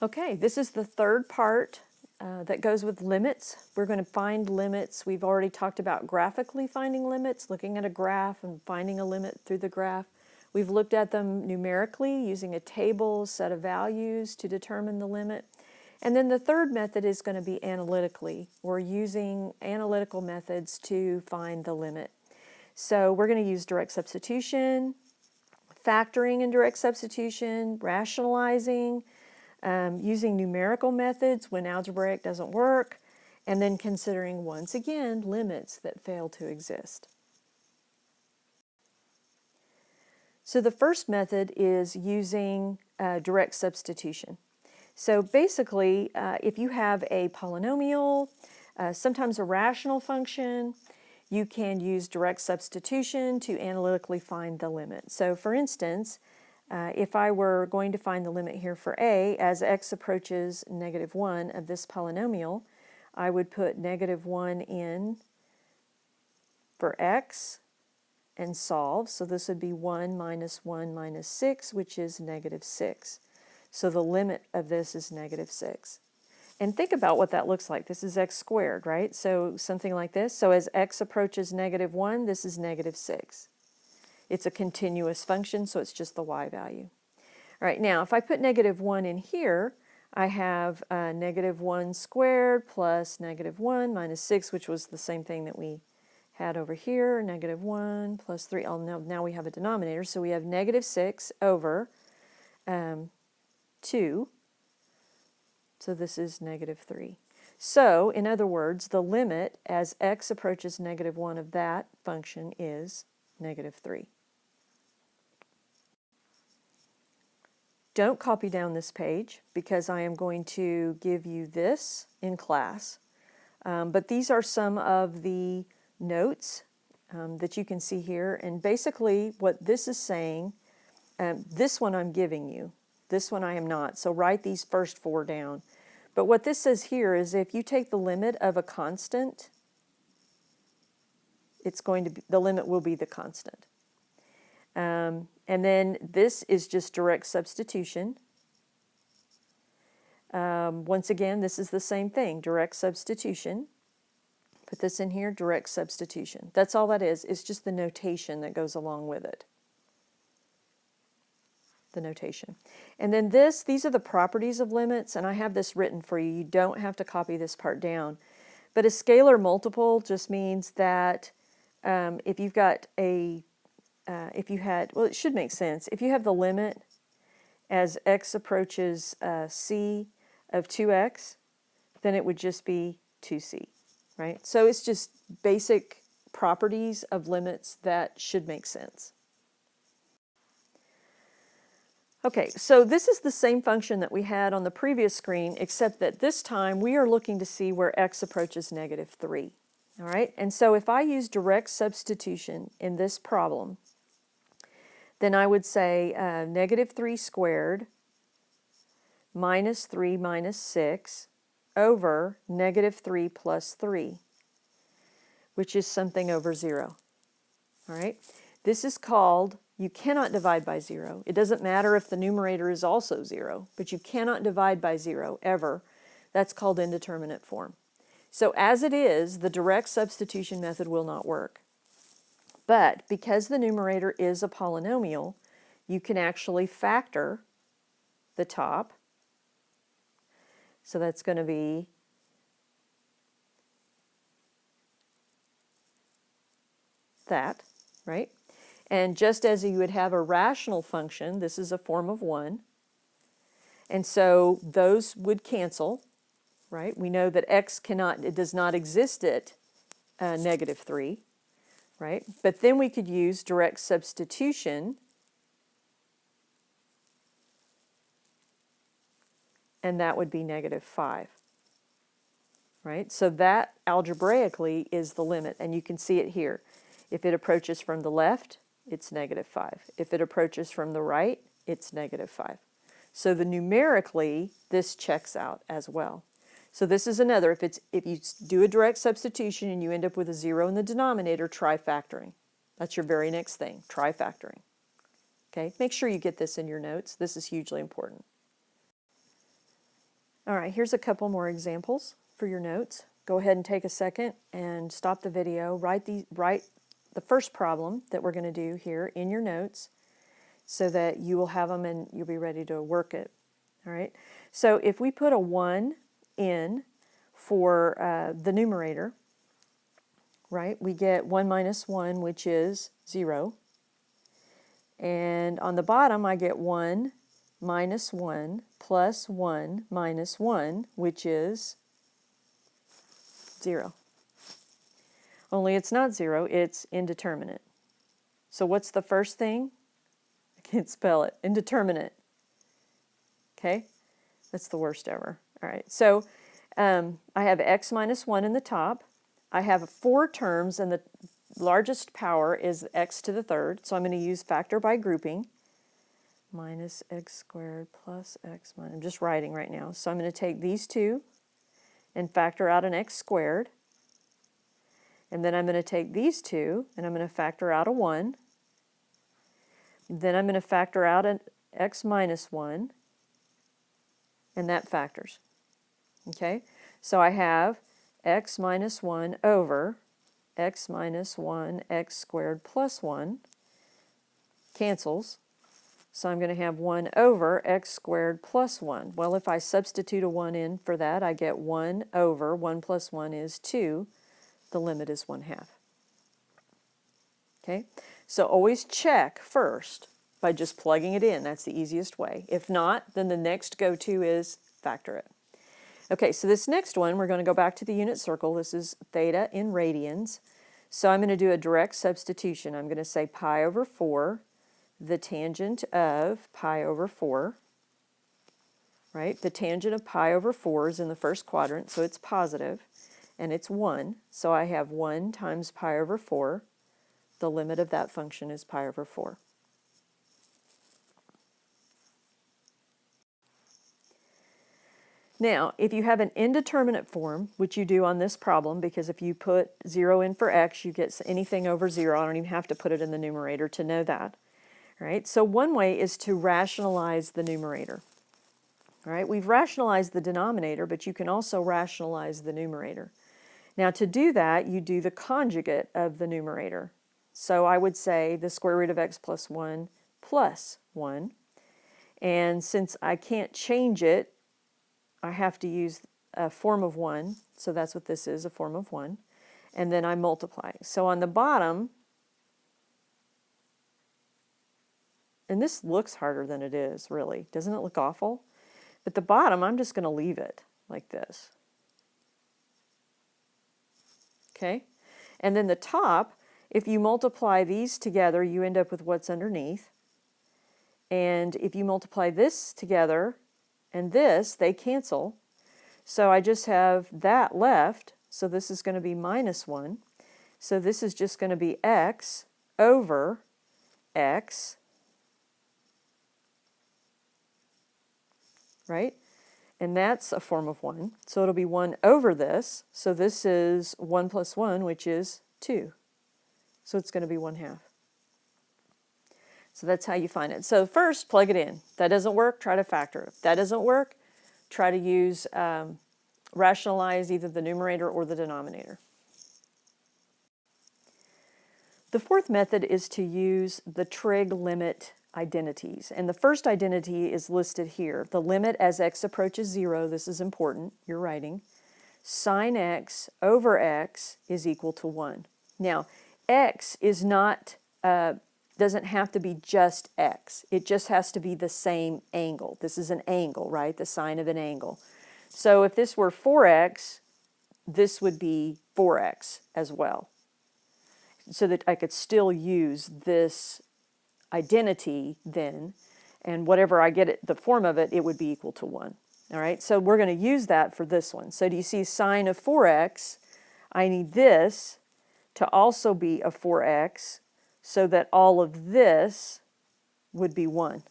Okay, this is the third part that goes with limits. We're going to find limits. We've already talked about graphically finding limits, looking at a graph and finding a limit through the graph. We've looked at them numerically using a table, set of values to determine the limit. And then the third method is going to be analytically. We're using analytical methods to find the limit. So we're going to use direct substitution, factoring in direct substitution, rationalizing, using numerical methods when algebraic doesn't work, and then considering, once again, limits that fail to exist. So the first method is using direct substitution. So basically, if you have a polynomial, sometimes a rational function, you can use direct substitution to analytically find the limit. So for instance, if I were going to find the limit here for a, as x approaches -1 of this polynomial, I would put -1 in for x and solve. So this would be 1 minus 1 minus 6, which is -6. So the limit of this is -6. And think about what that looks like. This is x squared, right? So something like this. So as x approaches -1, this is -6. It's a continuous function, so it's just the y value. All right, now if I put -1 in here, I have -1 squared plus -1 minus 6, which was the same thing that we had over here, -1 plus 3. Now we have a denominator, so we have -6 over 2. So this is -3. So, in other words, the limit as x approaches -1 of that function is -3. Don't copy down this page because I am going to give you this in class. But these are some of the notes that you can see here. And basically what this is saying, this one I'm giving you. This one I am not. So write these first 4 down. But what this says here is if you take the limit of a constant, it's going to be, the limit will be the constant. And then this is just direct substitution. Once again, this is the same thing, direct substitution. Put this in here, direct substitution. That's all that is. It's just the notation that goes along with it. The notation. And then these are the properties of limits, and I have this written for you. You don't have to copy this part down. But a scalar multiple just means that if you've got a if you had, well, it should make sense. If you have the limit as x approaches c of 2x, then it would just be 2c, right? So it's just basic properties of limits that should make sense. Okay, so this is the same function that we had on the previous screen, except that this time we are looking to see where x approaches -3. All right, and so if I use direct substitution in this problem, then I would say -3 squared minus 3 minus 6 over -3 plus 3, which is something over 0. All right, this is called, you cannot divide by 0. It doesn't matter if the numerator is also 0, but you cannot divide by 0 ever. That's called indeterminate form. So as it is, the direct substitution method will not work. But because the numerator is a polynomial, you can actually factor the top. So that's going to be that, right? And just as you would have a rational function, this is a form of 1. And so those would cancel, right? We know that x it does not exist at -3. Right? But then we could use direct substitution, and that would be -5. Right? So that algebraically is the limit, and you can see it here. If it approaches from the left, it's -5. If it approaches from the right, it's -5. So numerically, this checks out as well. So this is another, if you do a direct substitution and you end up with a 0 in the denominator, try factoring. That's your very next thing, try factoring. Okay, make sure you get this in your notes. This is hugely important. All right, here's a couple more examples for your notes. Go ahead and take a second and stop the video. Write the first problem that we're going to do here in your notes so that you will have them and you'll be ready to work it. All right, so if we put a 1 in for the numerator, right, we get 1 minus 1, which is 0. And on the bottom, I get 1 minus 1 plus 1 minus 1, which is 0. Only it's not 0, it's indeterminate. So what's the first thing? I can't spell it. Indeterminate. Okay? That's the worst ever. All right, so I have x minus 1 in the top. I have 4 terms, and the largest power is x to the third, so I'm going to use factor by grouping. Minus x squared plus x minus, I'm just writing right now. So I'm going to take these two and factor out an x squared. And then I'm going to take these two and I'm going to factor out a 1. Then I'm going to factor out an x minus 1. And that factors. Okay? So I have x minus 1 over x minus 1 x squared plus 1 cancels. So I'm going to have 1 over x squared plus 1. Well, if I substitute a 1 in for that, I get 1 over 1 plus 1 is 2. The limit is 1/2. Okay? So always check first by just plugging it in. That's the easiest way. If not, then the next go-to is factor it. Okay, so this next one, we're going to go back to the unit circle. This is theta in radians. So I'm going to do a direct substitution. I'm going to say pi over 4. The tangent of pi over 4, right? The tangent of pi over 4 is in the first quadrant, so it's positive, and it's 1. So I have 1 times pi over 4. The limit of that function is pi over 4. Now, if you have an indeterminate form, which you do on this problem, because if you put 0 in for x, you get anything over 0. I don't even have to put it in the numerator to know that. Right? So one way is to rationalize the numerator. All right? We've rationalized the denominator, but you can also rationalize the numerator. Now to do that, you do the conjugate of the numerator. So I would say the square root of x plus 1 plus 1. And since I can't change it, I have to use a form of 1. So that's what this is, a form of 1. And then I multiply. So on the bottom, and this looks harder than it is, really. Doesn't it look awful? But the bottom, I'm just going to leave it like this. Okay? And then the top, if you multiply these together, you end up with what's underneath. And if you multiply this together and this, they cancel. So I just have that left. So this is going to be minus 1. So this is just going to be x over x, right? And that's a form of 1. So it'll be 1 over this. So this is 1 plus 1, which is 2. So it's going to be 1/2. So that's how you find it. So first, plug it in. If that doesn't work, try to factor it. If that doesn't work, try to use, rationalize either the numerator or the denominator. The fourth method is to use the trig limit identities. And the first identity is listed here. The limit as x approaches 0, this is important, you're writing, sine x over x is equal to 1. Now, x is not, doesn't have to be just x. It just has to be the same angle. This is an angle, right? The sine of an angle. So if this were 4x, this would be 4x as well. So that I could still use this identity then, and whatever I get it, the form of it, it would be equal to 1. All right, so we're going to use that for this one. So do you see sine of 4x? I need this to also be a 4x so that all of this would be 1.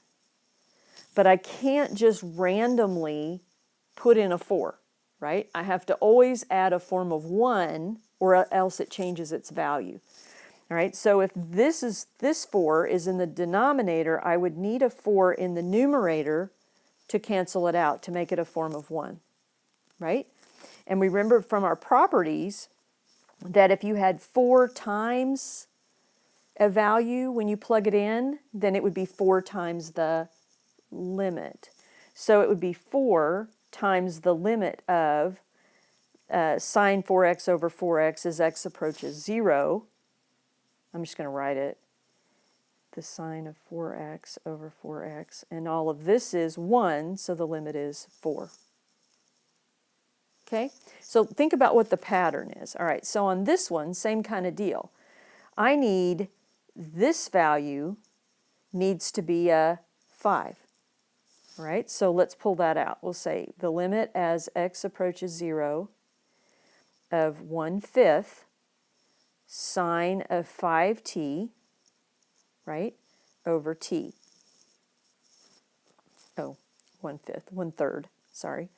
But I can't just randomly put in a 4, right? I have to always add a form of 1 or else it changes its value. All right, so if this 4 is in the denominator, I would need a 4 in the numerator to cancel it out, to make it a form of 1, right? And we remember from our properties that if you had 4 times a value when you plug it in, then it would be 4 times the limit. So it would be 4 times the limit of sine 4x over 4x as x approaches 0. I'm just going to write it. The sine of 4x over 4x. And all of this is 1, so the limit is 4. Okay? So think about what the pattern is. All right, so on this one, same kind of deal. I need this value needs to be a 5. All right, so let's pull that out. We'll say the limit as x approaches 0 of 1/5 sine of 5t, right, over t. Oh, 1/5, 1/3, sorry.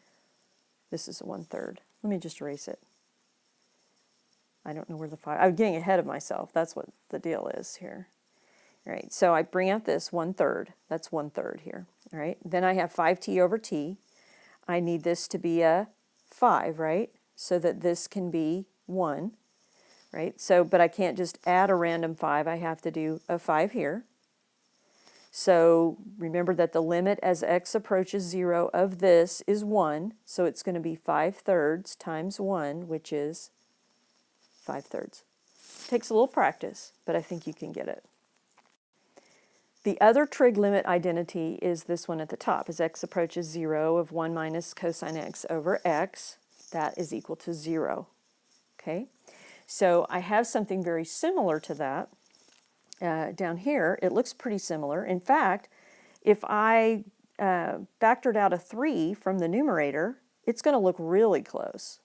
This is a 1/3. Let me just erase it. I don't know where the 5, I'm getting ahead of myself. That's what the deal is here. All right, so I bring out this 1/3. That's 1/3 here. All right, then I have 5t over t. I need this to be a 5, right? So that this can be 1, right? So, but I can't just add a random 5. I have to do a 5 here. So remember that the limit as x approaches 0 of this is 1. So it's going to be 5/3 times 1, which is 5/3. Takes a little practice, but I think you can get it. The other trig limit identity is this one at the top. As x approaches 0 of 1 minus cosine x over x, that is equal to 0. Okay, so I have something very similar to that down here. It looks pretty similar. In fact, if I factored out a 3 from the numerator, it's going to look really close.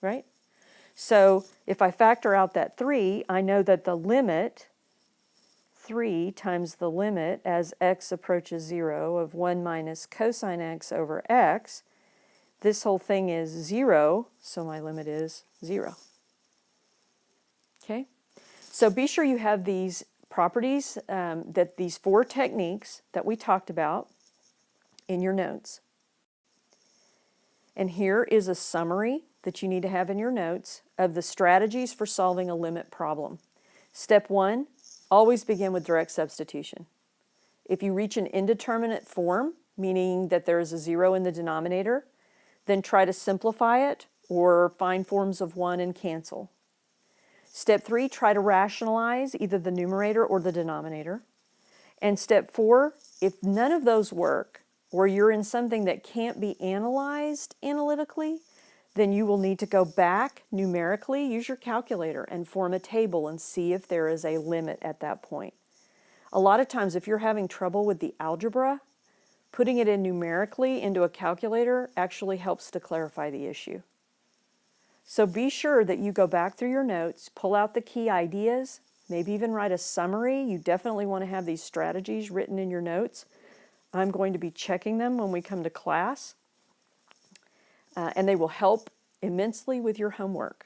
Right? So if I factor out that 3, I know that the limit, 3 times the limit as x approaches 0 of 1 minus cosine x over x, this whole thing is 0, so my limit is 0. Okay? So be sure you have these properties, that these 4 techniques that we talked about in your notes. And here is a summary that you need to have in your notes of the strategies for solving a limit problem. Step 1, always begin with direct substitution. If you reach an indeterminate form, meaning that there is a 0 in the denominator, then try to simplify it or find forms of 1 and cancel. Step 3, try to rationalize either the numerator or the denominator. And step 4, if none of those work, or you're in something that can't be analyzed analytically, then you will need to go back numerically, use your calculator, and form a table and see if there is a limit at that point. A lot of times, if you're having trouble with the algebra, putting it in numerically into a calculator actually helps to clarify the issue. So be sure that you go back through your notes, pull out the key ideas, maybe even write a summary. You definitely want to have these strategies written in your notes. I'm going to be checking them when we come to class, and they will help immensely with your homework.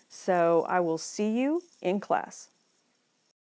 So I will see you in class.